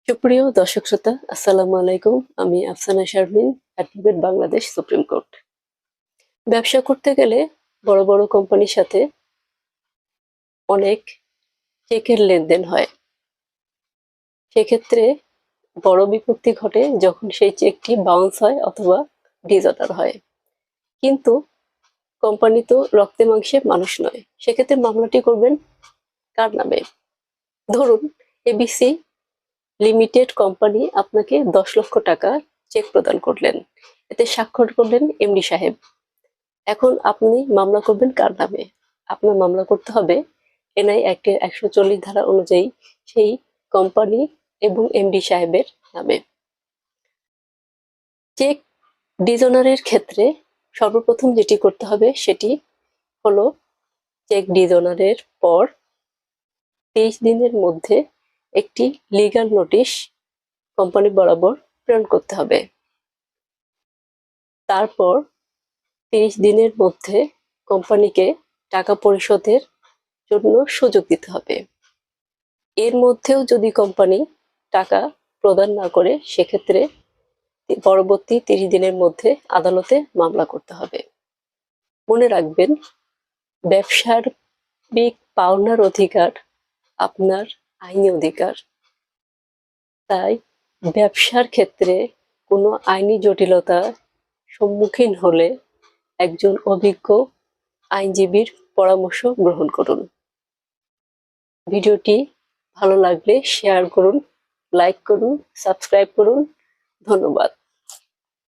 সুপ্রিয় দর্শক শ্রোতা, আসসালামু আলাইকুম। আমি Afsana Sharmin, advocate, Bangladesh supreme court. ব্যবসা করতে গেলে বড় বড় কোম্পানির সাথে অনেক চেকের লেনদেন হয়। সেক্ষেত্রে বড় বিপত্তি ঘটে যখন সেই চেকটি বাউন্স হয় অথবা ডিসঅর্ডার হয়। কিন্তু কোম্পানি তো রক্তে মাংসে মানুষ নয়, সেক্ষেত্রে মামলাটি করবেন কার নামে? ধরুন এবিসি লিমিটেড কোম্পানি আপনাকে 10 লক্ষ টাকা চেক প্রদান করলেন, এতে স্বাক্ষর করলেন এমডি সাহেব। এখন আপনি মামলা করবেন কার নামে? আপনার মামলা করতে হবে এনআই অ্যাক্টের 140 ধারা অনুযায়ী সেই কোম্পানি এবং এমডি সাহেবের নামে। চেক ডিজনারের ক্ষেত্রে সর্বপ্রথম যেটি করতে হবে সেটি হলো চেক ডিজনারের পর 30 দিনের মধ্যে একটি লিগ্যাল নোটিশ কোম্পানি বরাবর প্রেরণ করতে হবে। তারপর 30 দিনের মধ্যে কোম্পানিকে টাকা পরিশোধের জন্য সুযোগ দিতে হবে। এর মধ্যেও যদি কোম্পানি টাকা প্রদান না করে, সেক্ষেত্রে পরবর্তী 30 দিনের মধ্যে আদালতে মামলা করতে হবে। মনে রাখবেন, ব্যবসার পাওনার অধিকার আপনার আইনি অধিকার। তাই ব্যবসার ক্ষেত্রে কোনো আইনি জটিলতার সম্মুখীন হলে একজন অভিজ্ঞ আইনজীবীর পরামর্শ গ্রহণ করুন। ভিডিওটি ভালো লাগলে শেয়ার করুন, লাইক করুন, সাবস্ক্রাইব করুন। ধন্যবাদ।